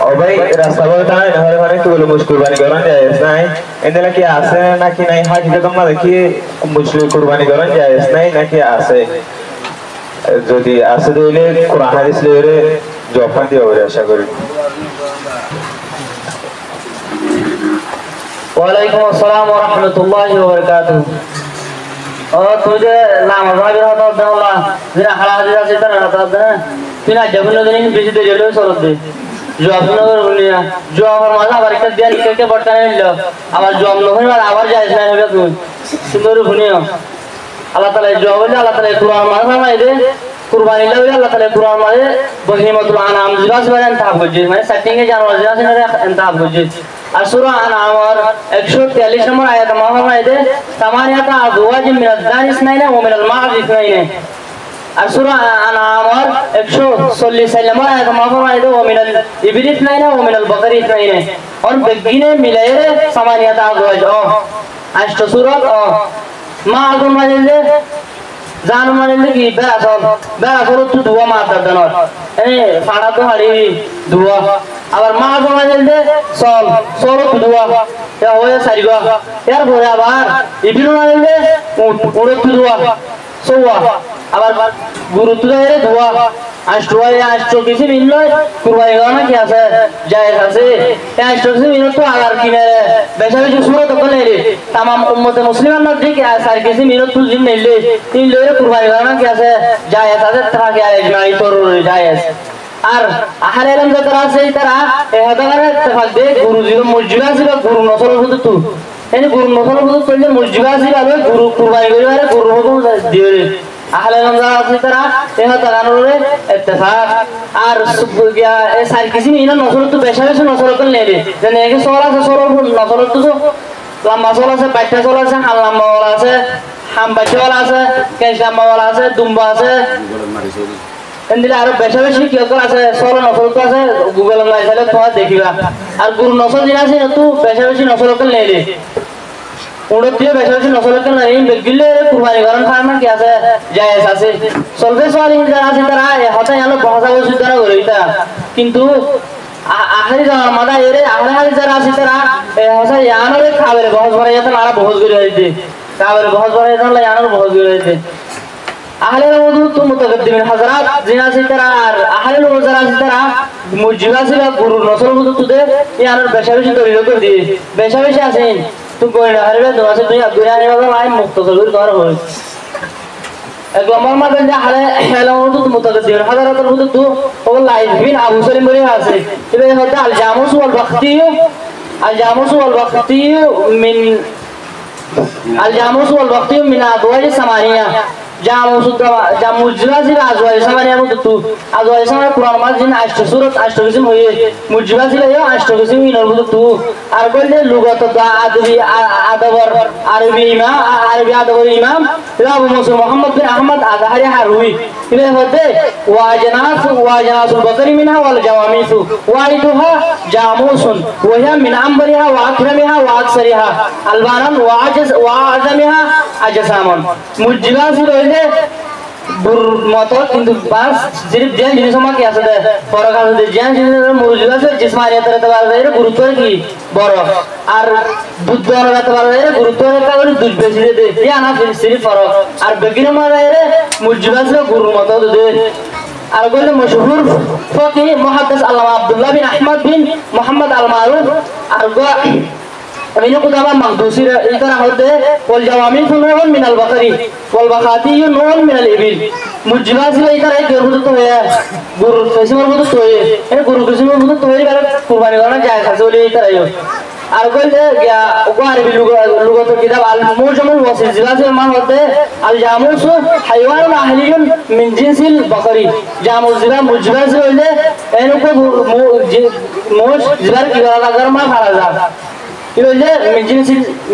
ও ভাই রাস্তা বলতে না হলে মানে কি বলে মুশকিল কুরবানি করেন জায়েজ নাই এন্দে কি আছে নাকি নাই হাজিতে তোমরা দেখি মুশকিল কুরবানি করেন জায়েজ নাই নাকি আছে যদি আছে তাহলে কোরআন হাদিস লইরে জবাব দিও বলে আশা করি ওয়ালাইকুম আসসালাম ওয়া রাহমাতুল্লাহি ওয়া বারাকাতুহু ও তুই নামাজ পড়াবি হতো আল্লাহ যারা হালা হাদিস আছে তারা হতো না তুই না জবন দিন বেশি দেরি হলো সরদ দে জবাব না বলি না জবাব মাঝে আবার একটা দেন কে বর্তা নিল আবার জবাব না হই আবার যাইস না হবে তুই সুন্দর শুনিও আল্লাহ তাআলা জবাব বলে আল্লাহ তাআলা কুরআন মাঝে দে কুরবানি লাউলে আল্লাহ তাআলা কুরআন মাঝে বহিমাতুল আনাম জিবাস বানান তাব গজে মানে সেটিং এ জানো জিবাস না তাব গজে আর সূরা আনআম 143 নম্বর আয়াত মাহমাইদে তামানিয়াতা আজওয়াজ মিনাল দানিস নাইনা ওয়া মিনাল মা'রিফ নাইনা আর সূরা আনআম 140 নম্বর আয়াত মাহমাইদে ওয়া মিনাল ইবরিস নাইনা ওয়া মিনাল বাকারিস নাইনা और बेगिने मिलाए सामानियाता आजवाज ओ अष्ट सूरत ओ मालूम माने জানো মানে কি বেড়াসল তো ধোয়া মারতে দেন ফাড়া তো হাড়ি ধোয়া আবার মা জমা দিলে সল সরত ধোয়া হয়ে সারিবা এর পরে আবার ইবিনো মারলে উড়ত ধোয়া সোয়া আবার গুরুত্ব দেয় ধোয়া আষ্ট কিছু মিলল কুরবানি করা কি আছে জায়েজ আছে আষ্ট কিছু মিলল তো আগার কিনে বেশা বেশি সুরত করে রে तमाम উম্মতে মুসলিমান না দিকে আর কিছু মিলল তুই জিন নিলে তিন লয়ে কুরবানি করা কি আছে জায়েজ আছে থাকে আর ইজমাই তোর জায়েজ আর আহলে ইলম যারা আছে তারা এই হাদারে ইত্তেফাক দে গুরুজির মসজিদ আছে বা গুরু নসল বুঝ তো এনে গুরু নসল বুঝ তো মসজিদ আছে ভালো গুরু কুরবানি করে আরে গুরু হুকুম দিয়ে আহলে ইলম যারা আছে তারা এই হাদারে ইত্তেফাক আর সুবগিয়া এই সার কিছু মিনা নসল তো বেশা বেশি নসল করে নেবে যেন একে সওয়াল আছে সরল নসল তো লম্বা সওয়াল আছে বাইটা সওয়াল আছে হাল লম্বা ওয়ালা আছে হাম বাইটা ওয়ালা আছে কেশ লম্বা ওয়ালা আছে দুম্বা আছে এন্দিলে আর বেশা বেশি কি আছে সরল নসল তো আছে গুগল লাই চাইলে তোমরা দেখিবা আর গুরু নসল জিনা আছে তো বেশা বেশি নসল করে নেবে উড়তিয়ে বেশা বেশি নসল করে নেই বেগিলে কুরবানি করার ফার্মা কি আছে জায়েজ আছে সলবে সওয়াল যারা আছে তারা হতাই আলো বহসা বসু দ্বারা গরিতা কিন্তু আখরি জামার মাদা এরে আখরি যারা আছে তারা হসা ইয়ানরে খাবে বহস ভরা যেতে আর বহস গরি হইতে খাবে বহস ভরা যেতে ইয়ানর বহস গরি হইতে আহলে ওযু তো মুতাকদ্দিমিন হযরত জিনা আছে তারা আর আহলে ওযু যারা আছে তারা মুজিবা ছিল গুরু নসল বুঝু তুদে ইয়ানর বেশা বেশি তৈরি করে দিয়ে বেশা বেশি আছে তুই কই না হারবে তো আছে তুই আগুরা নিবা আই মুক্তসল কর হয় এক লম্বা মাঝে আহলে ওযু তো মুতাকদ্দিমিন হযরতের বুঝু তো ও লাইফ বিন আবু সালিম বলে আছে এটা হচ্ছে আল জামুস ওয়াল বাখতিয়ু মিন আদওয়াজ সামানিয়া জামুস জিরাজির আজওয়াজ সামানিয়া বুতু আজওয়াজ সামানিয়া কুরআন মাজিন আষ্ট সূরত আষ্ট কিসম হয়ে মুজিবা ছিল আষ্ট কিসম ইনর বুতু আর বললে লুগাত আদবি আদবর আরবি ইমাম আরবি আদবর ইমাম আবু মুসা মুহাম্মদ বিন আহমদ আজহারি হারুই এটা হচ্ছে ওয়াজনাসুল বাকরি মিনহা ওয়াল জাওয়ামিসু ওয়াইদুহা জামুসুন ওয়া মিন আমরিহা ওয়া আকরামিহা ওয়া আকসারিহা আলবানান ওয়া আজমিহা আজসামান মুজিবা ছিল বুর মত কিন্তু বাস সির্ফ যে জিনিস আমাকে আছে ফরক আছে যে জিনিস মুরজিদ আছে জিসমানিয়ত রে তাবারে গুরুত্ব কি বড় আর বুদ্ধ রে তাবারে গুরুত্ব রে তাবারে দুধ বেশি দে ইয়া না সির্ফ ফরক আর বেগিন মারে মুরজিদ আছে গুরু মত দে আর বলে মশহুর ফকি মুহাদ্দিস আল্লামা আব্দুল্লাহ বিন আহমদ বিন মুহাম্মদ আল মারুফ আর أمين قدامى مقدوسي إذا هذا والجوامع نوع من البقري والبخاتي نوع من الإبل مجلاس لا إذا رأي غير بدو تويا غور فيسمر بدو تويا إيه غور فيسمر بدو تويا بار قرباني करना जाए खासे वाले इधर आयो आरगोल क्या उगार भी लोगों तो किताब al-Mujamul Wasit जिला से मान होते al-Jamus حيوان أهليون من جنس البقري जामुस जिला मुजबा से वाले इन्हों को मोश जिला की वाला गर्मा फाड़ा ইলে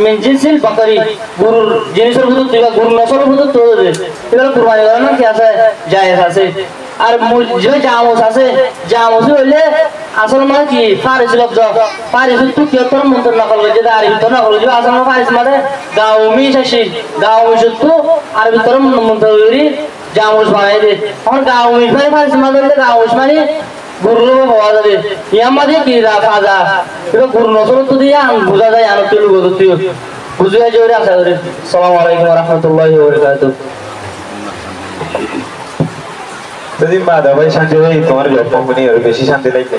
মিনজিনসিল বাকরি গরুর জিনিসের ভিতর দিবা গরুর নসলের ভিতর তো দে এটা কুরবানি করা না কি আছে জায়েজ আছে আর যে জামুস আছে জামুস হইলে আসল মানে কি ফারিস লফজ ফারিস তো কিয়তর মন্তর নকল করে যেটা আরবি তো নকল যে আসল ফারিস মানে গাওমি শাসি গাওমি তো আরবি তো মন্তর করি জামুস বানাই দে আর গাওমি ফারিস মানে গাওস মানে গুরু পাওয়া যাবে ইয়ামাদি কি রা ফাজা এটা গুরু নসল তো দিয়া বুঝা যায় আর তুই গো তুই বুঝিয়া জোরে আশা করি আসসালামু আলাইকুম ওয়া রাহমাতুল্লাহি ওয়া বারাকাতুহু যদি মা দাবাই শান্তি হয় তোমার জব কোম্পানি আর বেশি শান্তি লাগবে